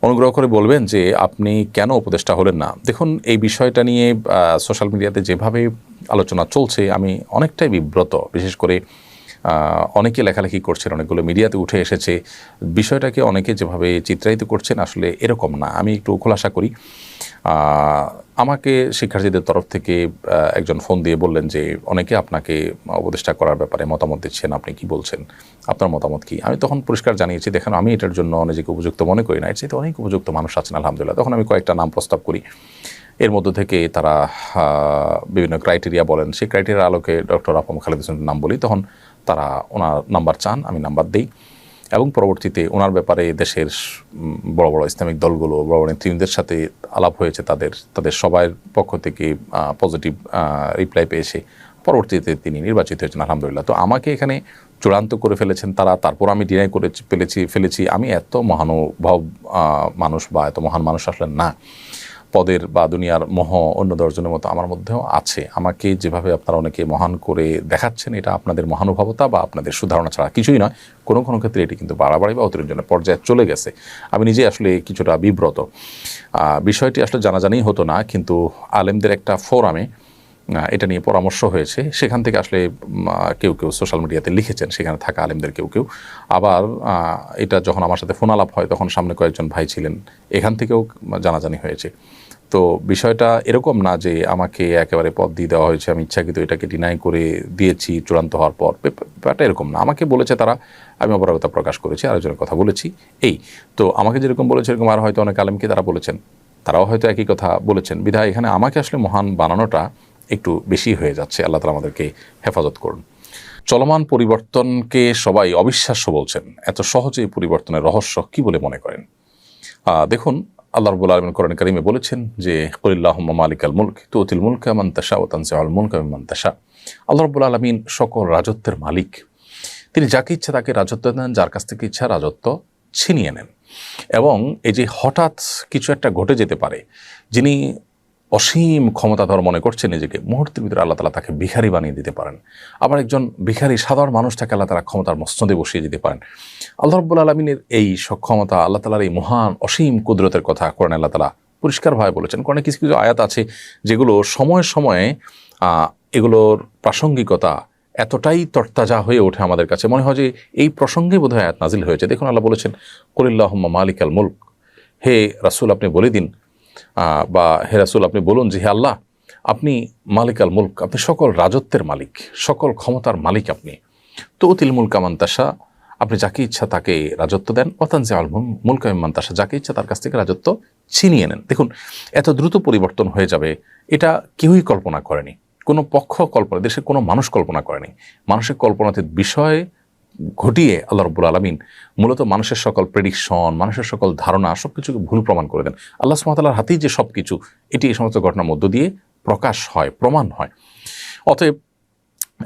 অনুগ্রহ করে বলবেন যে আপনি কেন উপদেষ্টা হলেন না। দেখুন, এই বিষয়টা নিয়ে সোশ্যাল মিডিয়াতে যেভাবে আলোচনা চলছে আমি অনেকটাই বিব্রত। বিশেষ করে অনেকে লেখালেখি করছেন, অনেকগুলো মিডিয়াতে উঠে এসেছে, বিষয়টাকে অনেকে যেভাবে চিত্রায়িত করছেন আসলে এরকম না। আমি একটু খোলাসা করি। আমাকে শিক্ষার্থীদের তরফ থেকে একজন ফোন দিয়ে বললেন যে অনেকে আপনাকে উপদেষ্টা করার ব্যাপারে মতামত দিচ্ছেন, আপনি কি বলছেন, আপনার মতামত কি। আমি তখন পরিষ্কার জানিয়েছি, দেখেন আমি এটার জন্য নিজেকে উপযুক্ত মনে করি না, এর চাইতে অনেক উপযুক্ত মানুষ আছেন আলহামদুলিল্লাহ। তখন আমি কয়েকটা নাম প্রস্তাব করি, এর মধ্য থেকে তারা বিভিন্ন ক্রাইটেরিয়া বলেন, সেই ক্রাইটেরিয়ার আলোকে ডক্টর আফম খালেদ হোসেনের নাম বলি। তখন তারা ওনার নাম্বার চান, আমি নাম্বার দিই এবং পরবর্তীতে ওনার ব্যাপারে দেশের বড় বড় ইসলামিক দলগুলো, বড় বড় নেতৃবৃন্দের সাথে আলাপ হয়েছে, তাদের সবার পক্ষ থেকে পজিটিভ রিপ্লাই পেয়েছে। পরবর্তীতে তিনি নির্বাচিত হয়েছেন আলহামদুলিল্লাহ। তো আমাকে এখানে চূড়ান্ত করে ফেলেছেন তারা, তারপর আমি ডিনাই করে ফেলেছি। আমি এত মহানুভব মানুষ বা এত মহান মানুষ আসলে না। পদের বা দুনিয়ার মোহ অন্য দশজনের মতো আমার মধ্যেও আছে। আমাকে যেভাবে আপনারা অনেকে মহান করে দেখাচ্ছেন, এটা আপনাদের মহানুভবতা বা আপনাদের সুধারণা ছাড়া কিছুই নয়। কোনো কোনো ক্ষেত্রে এটি কিন্তু বাড়াবাড়ি বা অতিরঞ্জনের পর্যায়ে চলে গেছে। আমি নিজে আসলে কিছুটা বিব্রত। বিষয়টি আসলে জানাজানি হতো না, কিন্তু আলেমদের একটা ফোরামে এটা নিয়ে পরামর্শ হয়েছে। সেখান থেকে আসলে কেউ কেউ সোশ্যাল মিডিয়াতে লিখেছেন, সেখানে থাকা আলেমদের কেউ কেউ। আবার এটা যখন আমার সাথে ফোন আলাপ হয় তখন সামনে কয়েকজন ভাই ছিলেন, এখান থেকেও জানাজানি হয়েছে। তো বিষয়টা এরকম না যে আমাকে একেবারে পদ দিয়ে দেওয়া হয়েছে, আমি ইচ্ছাকৃত এটাকে ডিনাই করে দিয়েছি চূড়ান্ত হওয়ার পর। ব্যাপারটা এরকম না। আমাকে বলেছে তারা, আমি অপারগতা প্রকাশ করেছি, আরেকজনের কথা বলেছি। এই তো আমাকে যেরকম বলেছে এরকম আর হয়তো অনেক আলেমকে তারা বলেছেন, তারাও হয়তো একই কথা বলেছেন। বিধায় এখানে আমাকে আসলে মহান বানানোটা একটু বেশি হয়ে যাচ্ছে। আল্লাহ তাআলা আমাদেরকে হেফাজত করুন। চলমান পরিবর্তনকে সবাই অবিশ্বাস্য বলছেন, এত সহজে পরিবর্তনের রহস্য কি বলে মনে করেন? দেখুন, আল্লাহ রাব্বুল আলামিন কোরআন কারীমে বলেছেন যে কুলিল্লাহুম্মা মালিকাল মুলক তুতিল মুলকা মান তাশা ওয়া তানজিউল মুলকা মিম্মান তাশা। আল্লাহ রাব্বুল আলামিন সকল রাজত্বের মালিক। তিনি যাকে ইচ্ছা তাকে রাজত্ব দেন, যার কাছ থেকে ইচ্ছা রাজত্ব ছিনিয়ে নেন। এবং এই যে হঠাৎ কিছু একটা ঘটে যেতে পারে, যিনি অসীম ক্ষমতাধর মনে করছেন নিজেকে, মুহূর্তের ভিতরে আল্লাহ তাআলা তাকে ভিখারি বানিয়ে দিতে পারেন। আবার একজন ভিখারি সাধারণ মানুষটাকে আল্লাহ তাআলা ক্ষমতার মসনদে বসিয়ে দিতে পারেন। আল্লাহ রাব্বুল আলামিনের এই সক্ষমতা, আল্লাহ তাআলার এই মহান অসীম কুদরতের কথা কোরআনে আল্লাহ তাআলা পরিষ্কারভাবে বলেছেন। কোরআনে কিছু কিছু আয়াত আছে যেগুলো সময়ে সময়ে এগুলোর প্রাসঙ্গিকতা এতটাই তরতাজা হয়ে ওঠে আমাদের কাছে, মনে হয় যে এই প্রসঙ্গে বোধহয় আয়াত নাজিল হয়েছে। দেখুন, আল্লাহ বলেছেন কুলিল্লাহুম্মা মালিকাল মুলক, হে রাসূল আপনি বলে দিন, বা হে রাসূল আপনি বলুন যে হে আল্লাহ, আপনি মালিকাল মুলক, আপনি সকল রাজত্বের মালিক, সকল ক্ষমতার মালিক আপনি। তুতিল মুলকা মান তাশা, আপনি যাকে ইচ্ছা তাকে রাজত্ব দেন। ওয়া তানজিউল মুলকা মিম্মান তাশা, যাকে ইচ্ছা তার কাছ থেকে রাজত্ব ছিনিয়ে নেন। দেখুন, এত দ্রুত পরিবর্তন হয়ে যাবে এটা কেউই কল্পনা করেনি, কোনো পক্ষ কল্পনা, দেশের কোনো মানুষ কল্পনা করেনি। মানুষের কল্পনাতীত বিষয় ঘটিয়ে আল্লাহ রাব্বুল আলামিন মূলত মানুষের সকল প্রেডিকশন, মানুষের সকল ধারণা সব কিছুকে ভুল প্রমাণ করে দেন। আল্লাহ সুবহানাহু ওয়া তাআলার হাতেই যে সব কিছু, এটি এই সমস্ত ঘটনার মধ্য দিয়ে প্রকাশ হয়, প্রমাণ হয়। অতএব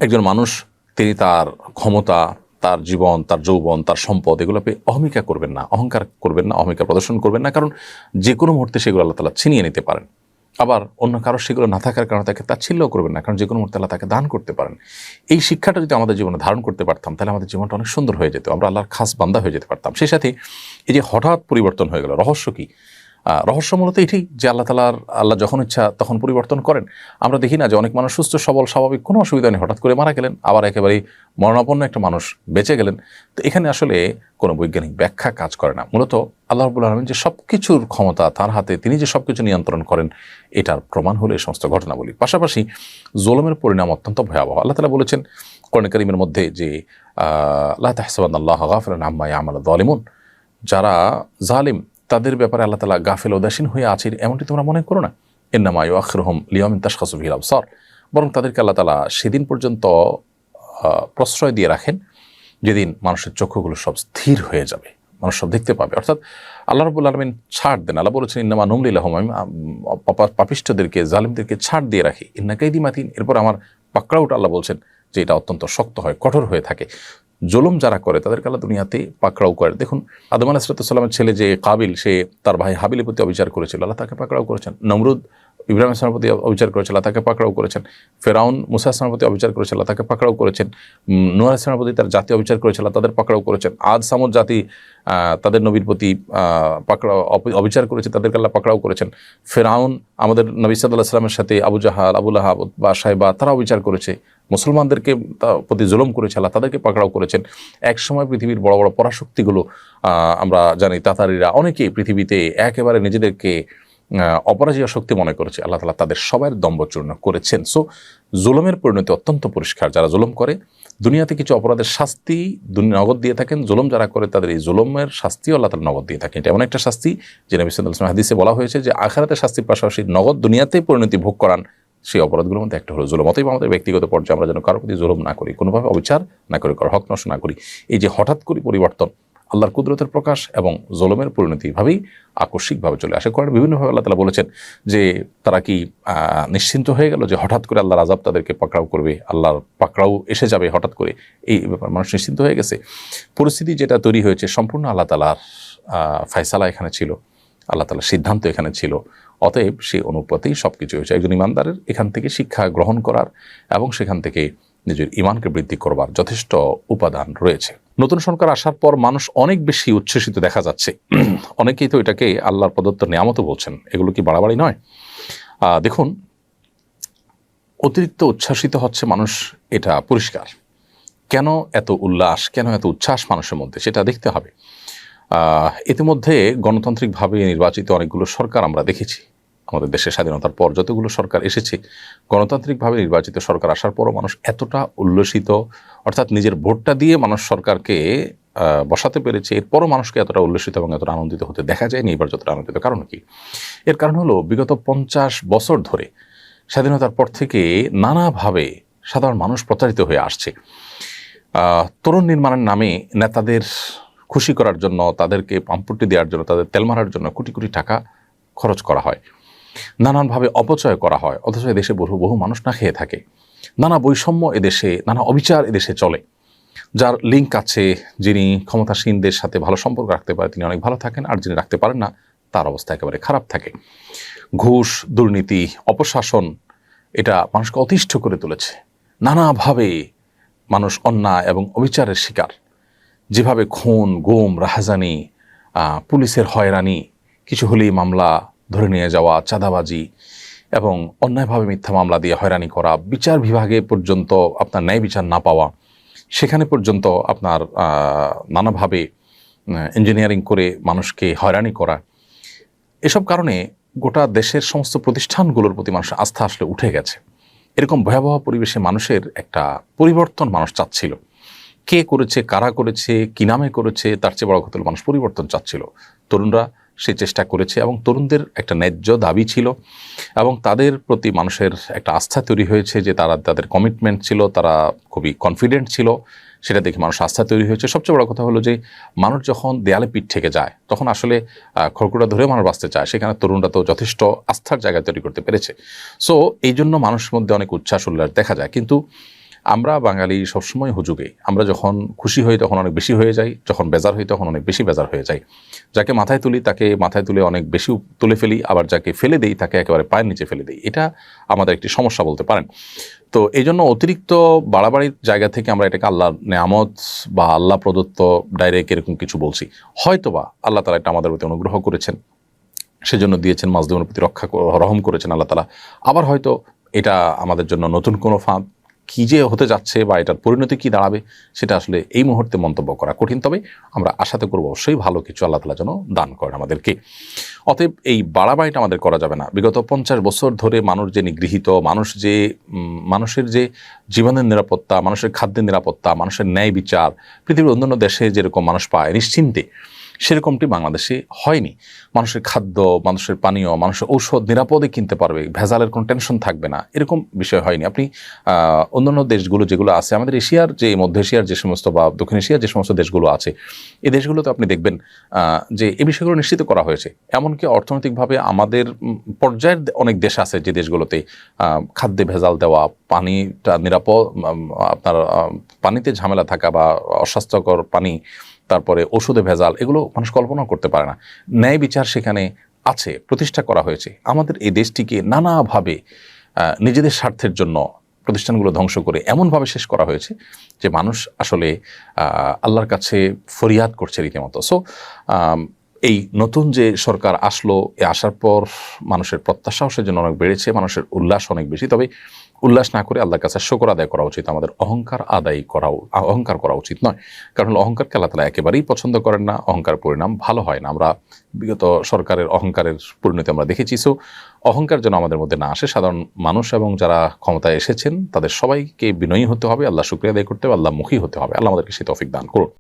একজন মানুষ তিনি তার ক্ষমতা, তার জীবন, তার যৌবন, তার সম্পদ, এগুলো পেয়ে অহমিকা করবেন না, অহংকার করবেন না, অহমিকা প্রদর্শন করবেন না। কারণ যে কোনো মুহূর্তে সেগুলো আল্লাহ তাআলা ছিনিয়ে নিতে পারেন। আবার অন্য কারো সেগুলো না থাকার কারণে তাকে তাচ্ছিল্য করবেন না, কারণ যে কোনো মুহূর্তে আল্লাহ তাকে দান করতে পারেন। এই শিক্ষাটা যদি আমাদের জীবনে ধারণ করতে পারতাম, তাহলে আমাদের জীবনটা অনেক সুন্দর হয়ে যেত, আমরা আল্লাহর খাস বান্দা হয়ে যেতে পারতাম। সেই সাথে এই যে হঠাৎ পরিবর্তন হয়ে গেল, রহস্য কি? রহস্য মূলত এটাই যে আল্লাহ যখন ইচ্ছা তখন পরিবর্তন করেন। আমরা দেখি না যে অনেক মানুষ সুস্থ সবল স্বাভাবিক কোনো অসুবিধা নেই, হঠাৎ করে মারা গেলেন, আবার একেবারেই মরণাপন্ন একটা মানুষ বেঁচে গেলেন। তো এখানে আসলে কোনো বৈজ্ঞানিক ব্যাখ্যা কাজ করে না। মূলত আল্লাহ রাব্বুল আলামিন যে সব কিছুর ক্ষমতা তার হাতে, তিনি যে সব কিছু নিয়ন্ত্রণ করেন, এটার প্রমাণ হলো এই সমস্ত ঘটনাবলী। পাশাপাশি জুলুমের পরিণাম অত্যন্ত ভয়াবহ। আল্লাহ তাআলা বলেছেন কোরআন কারীমের মধ্যে যে লা তাহসাবান্নাল্লাহা গাফিলান আম্মা ইয়ামালুয যালিমুন, যারা জালিম তাদের ব্যাপারে আল্লাহ তাআলা গাফিল উদাসীন হয়ে আছে এমনটি তোমরা মনে করো না। ইন্নামা ইউআখিরুহুম লিয়াউমিন তাশখাসু ফিহিল আবসার, বরং তাদেরকে আল্লাহ তাআলা সেদিন পর্যন্ত প্রশ্রয় দিয়ে রাখেন যেদিন মানুষের চক্ষুগুলো সব স্থির হয়ে যাবে, মানুষ সব দেখতে পাবে। অর্থাৎ আল্লাহ রাব্বুল আলামিন ছাড় দেন। আল্লাহ বলেছেন ইন্নামা নুমলি লাহুম, আমি পাপিষ্ঠদেরকে, জালিমদেরকে ছাড় দিয়ে রাখি। ইন্না কাইদি মাতিন, এরপর আমার পাকড়াওটা আল্লাহ বলছেন যে এটা অত্যন্ত শক্ত হয়, কঠোর হয়ে থাকে। জুলুম যারা করে তাদেরকে আল্লাহ দুনিয়াতে পাকড়াও করে। দেখুন, আদম আলাইহিস সালামের ছেলে যে কাবিল, সে তার ভাই হাবিলের প্রতি অবিচার করেছিল, আল্লাহ তাকে পাকড়াও করেছেন। নমরুদ ইব্রাহিম ইসলামের প্রতি অবিচার করেছে, আল্লাহ তাকে পাকড়াও করেছেন। ফেরাউন মুসা ইসলামের প্রতি অবিচার করেছে, আল্লাহ তাকে পাকড়াও করেছেন। নূহ ইসলামের প্রতি তার জাতি অবিচার করেছে, আল্লাহ তাদের পাকড়াও করেছেন। আদ সামুদ জাতি তাদের নবীর প্রতি পাকড়াও অবিচার করেছে, তাদেরকে আল্লাহ পাকড়াও করেছেন। ফেরাউন আমাদের নবী সাল্লাল্লাহু আলাইহি ওয়াসাল্লামের সাথে আবু জাহাল, আবু লাহাব বা সাইবা তারা অবিচার করেছে, মুসলমানদেরকে প্রতি জুলুম করেছে, আল্লাহ তাদেরকে পাকড়াও করেছেন। একসময় পৃথিবীর বড় বড় পরাশক্তিগুলো আমরা জানি তাতারিরা অনেকেই পৃথিবীতে একেবারে নিজেদেরকে অপরাজেয় শক্তি মনে করেছে, আল্লাহ তাআলা তাদের সবার দম্ভচূর্ণ করেছেন। সো জুলুমের পরিণতি অত্যন্ত পরিষ্কার। যারা জুলুম করে দুনিয়াতে কিছু অপরাধের শাস্তি নগদ দিয়ে থাকেন, জুলুম যারা করে তাদের এই জুলুমের শাস্তিও আল্লাহ তাআলা নগদ দিয়ে থাকেন। এটা এমন একটা শাস্তি যে নবী সাল্লাল্লাহু আলাইহি ওয়াসাল্লাম হাদিসে বলা হয়েছে যে আখিরাতের শাস্তির পাশাপাশি নগদ দুনিয়াতেই পরিণতি ভোগ করান সেই অপরাধগুলোর মধ্যে একটা হলো জুলুম। অতএব আমাদের ব্যক্তিগত পর্যায়ে আমরা যেন কারোর প্রতি জুলুম না করি, কোনোভাবে অবিচার না করি, কারো হক নষ্ট না করি। এই যে হঠাৎ করে পরিবর্তন আল্লাহর কুদরতের প্রকাশ এবং জুলুমের পরিণতি ভাবেই আকস্মিকভাবে চলে আসে। কোরআনে বিভিন্নভাবে আল্লাহ তাআলা বলেছেন যে তারা কি নিশ্চিন্ত হয়ে গেল যে হঠাৎ করে আল্লাহর আযাব তাদেরকে পাকড়াও করবে, আল্লাহর পাকড়াও এসে যাবে হঠাৎ করে, এই ব্যাপার মানুষ নিশ্চিন্ত হয়ে গেছে। পরিস্থিতি যেটা তৈরি হয়েছে সম্পূর্ণ আল্লাহ তাআলার ফয়সালা এখানে ছিল, আল্লাহ তাআলার সিদ্ধান্ত এখানে ছিল। অতএব সেই অনুপাতেই সব কিছু হয়েছে। একজন ইমানদারের এখান থেকে শিক্ষা গ্রহণ করার এবং সেখান থেকে নিজের ইমানকে বৃদ্ধি করবার যথেষ্ট উপাদান রয়েছে। নতুন সরকার আসার পর মানুষ অনেক বেশি উচ্ছ্বসিত দেখা যাচ্ছে। অনেকেই তো এটাকে আল্লাহর প্রদত্ত নিয়ামতও বলছেন। এগুলো কি বাড়াবাড়ি নয়? দেখুন, অতিরিক্ত উচ্ছ্বাসিত হচ্ছে মানুষ, এটা পরিষ্কার। কেন এত উল্লাস, কেন এত উচ্ছ্বাস মানুষের মধ্যে, সেটা দেখতে হবে। ইতিমধ্যে গণতান্ত্রিকভাবে নির্বাচিত অনেকগুলো সরকার আমরা দেখেছি। আমাদের দেশের স্বাধীনতার পর যতগুলো সরকার এসেছে, গণতান্ত্রিকভাবে নির্বাচিত সরকার আসার পরও মানুষ এতটা উল্লসিত, অর্থাৎ নিজের ভোটটা দিয়ে মানুষ সরকারকে বসাতে পেরেছে, এরপরও মানুষকে এতটা উল্লসিত এবং এতটা আনন্দিত হতে দেখা যায়নি এবার যতটা আনন্দিত। কারণ কি? এর কারণ হলো বিগত 50 বছর ধরে স্বাধীনতার পর থেকে নানাভাবে সাধারণ মানুষ প্রতারিত হয়ে আসছে। তরুণ নির্মাণের নামে নেতাদের খুশি করার জন্য, তাদেরকে পাম্পটি দেওয়ার জন্য, তাদের তেল মারার জন্য কোটি কোটি টাকা খরচ করা হয়, নানানভাবে অপচয় করা হয়, অথচ এদেশে বহু মানুষ না খেয়ে থাকে। নানা বৈষম্য এদেশে, নানা অবিচার এদেশে চলে। যার লিঙ্ক আছে, যিনি ক্ষমতাসীনদের সাথে ভালো সম্পর্ক রাখতে পারে তিনি অনেক ভালো থাকেন, আর যিনি রাখতে পারেন না তার অবস্থা একেবারে খারাপ থাকে। ঘুষ, দুর্নীতি, অপশাসন এটা মানুষকে অতিষ্ঠ করে তুলেছে। নানাভাবে মানুষ অন্যায় এবং অবিচারের শিকার। যেভাবে খুন, গুম, রাহাজানি, পুলিশের হয়রানি, কিছু হলেই মামলা ধরে নিয়ে যাওয়া, চাঁদাবাজি এবং অন্যায়ভাবে মিথ্যা মামলা দিয়ে হয়রানি করা, বিচার বিভাগে পর্যন্ত আপনার ন্যায় বিচার না পাওয়া, সেখানে পর্যন্ত আপনার নানাভাবে ইঞ্জিনিয়ারিং করে মানুষকে হয়রানি করা, এসব কারণে গোটা দেশের সমস্ত প্রতিষ্ঠানগুলোর প্রতি মানুষের আস্থা আসলে উঠে গেছে। এরকম ভয়াবহ পরিবেশে মানুষের একটা পরিবর্তন মানুষ চাচ্ছিল। কে করেছে, কারা করেছে, কি নামে করেছে, তার চেয়ে বড় কথা হলো মানুষ পরিবর্তন চাচ্ছিল। তরুণরা সেই চেষ্টা করেছে এবং তরুণদের একটা ন্যায্য দাবি ছিল এবং তাদের প্রতি মানুষের একটা আস্থা তৈরি হয়েছে যে তাদের কমিটমেন্ট ছিল, তারা খুবই কনফিডেন্ট ছিল, সেটা দেখে মানুষ আস্থা তৈরি হয়েছে। সবচেয়ে বড় কথা হলো যে মানুষ যখন দেয়ালে পিঠ থেকে যায় তখন আসলে খড়কুটা ধরে মানুষ বাঁচতে চায়, সেখানে তরুণরা তো যথেষ্ট আস্থার জায়গা তৈরি করতে পেরেছে। সো এই জন্য মানুষের মধ্যে অনেক উচ্ছ্বাস উল্লাস দেখা যায়। কিন্তু আমরা বাঙালি সবসময় হুজুগে, আমরা যখন খুশি হই তখন অনেক বেশি হয়ে যাই, যখন বেজার হই তখন অনেক বেশি বেজার হয়ে যাই। যাকে মাথায় তুলি তাকে মাথায় তুলে অনেক বেশি তুলে ফেলি, আবার যাকে ফেলে দেই তাকে একেবারে পায়ের নিচে ফেলে দিই। এটা আমাদের একটি সমস্যা বলতে পারেন। তো এই জন্য অতিরিক্ত বাড়াবাড়ির জায়গা থেকে আমরা এটাকে আল্লাহর নেয়ামত বা আল্লাহ প্রদত্ত ডাইরেক্ট এরকম কিছু বলছি। হয়তোবা আল্লাহ তাআলা এটা আমাদের প্রতি অনুগ্রহ করেছেন, সেজন্য দিয়েছেন, মাজলুমের প্রতি রহম করেছেন আল্লাহ তাআলা। আবার হয়তো এটা আমাদের জন্য নতুন কোনো ফাঁদ, কী যে হতে যাচ্ছে বা এটার পরিণতি কী দাঁড়াবে সেটা আসলে এই মুহূর্তে মন্তব্য করা কঠিন। তবে আমরা আশাতে করবো অবশ্যই ভালো কিছু আল্লাহ তাআলা যেন দান করেন আমাদেরকে। অতএব এই বাড়াবাড়িটা আমাদের করা যাবে না। বিগত 50 বছর ধরে মানুষ যে নিগৃহীত, মানুষের যে জীবনের নিরাপত্তা, মানুষের খাদ্যের নিরাপত্তা, মানুষের ন্যায় বিচার পৃথিবীর অন্যান্য দেশে যেরকম মানুষ পায় নিশ্চিন্তে, সেরকমটি বাংলাদেশে হয়নি। মানুষের খাদ্য, মানুষের পানীয়, মানুষের ঔষধ নিরাপদে কিনতে পারবে, ভেজালের কোনো টেনশন থাকবে না, এরকম বিষয় হয়নি। আপনি অন্যান্য দেশগুলো যেগুলো আছে, আমাদের এশিয়ার যে মধ্য এশিয়ার যে সমস্ত বা দক্ষিণ এশিয়ার যে সমস্ত দেশগুলো আছে, এই দেশগুলোতে আপনি দেখবেন যে এই বিষয়গুলো নিশ্চিত করা হয়েছে। এমনকি অর্থনৈতিকভাবে আমাদের পর্যায়ের অনেক দেশ আছে যে দেশগুলোতে খাদ্যে ভেজাল দেওয়া, পানিটা নিরাপদ, আপনার পানিতে ঝামেলা থাকা বা অস্বাস্থ্যকর পানি, তারপরে ওষুধে ভেজাল, এগুলো মানুষ কল্পনা করতে পারে না। ন্যায় বিচার সেখানে আছে, প্রতিষ্ঠা করা হয়েছে, আমাদের এই দেশটিকে নানাভাবে নিজেদের স্বার্থের জন্য প্রতিষ্ঠানগুলো ধ্বংস করে এমনভাবে শেষ করা হয়েছে যে মানুষ আসলে আল্লাহর কাছে ফরিয়াদ করছে রীতিমতো। সো এই নতুন যে সরকার আসলো, এ আসার পর মানুষের প্রত্যাশাও সেজন্য অনেক বেড়েছে, মানুষের উল্লাস অনেক বেশি। তবে উল্লাস না করে আল্লাহর কাছে শুকর আদায় করা উচিত, আমাদের অহংকার করা উচিত নয়। কারণ অহংকারকে আল্লাহ তাআলা একেবারেই পছন্দ করেন না, অহংকার পরিণাম ভালো হয় না। আমরা বিগত সরকারের অহংকারের পরিণতি আমরা দেখেছি। সো অহংকার যেন আমাদের মধ্যে না আসে। সাধারণ মানুষ এবং যারা ক্ষমতায় এসেছেন তাদের সবাইকে বিনয়ী হতে হবে, আল্লাহ শুকরিয়া আদায় করতে হবে, আল্লাহমুখী হতে হবে। আল্লাহ আমাদেরকে সেই তৌফিক দান করুন।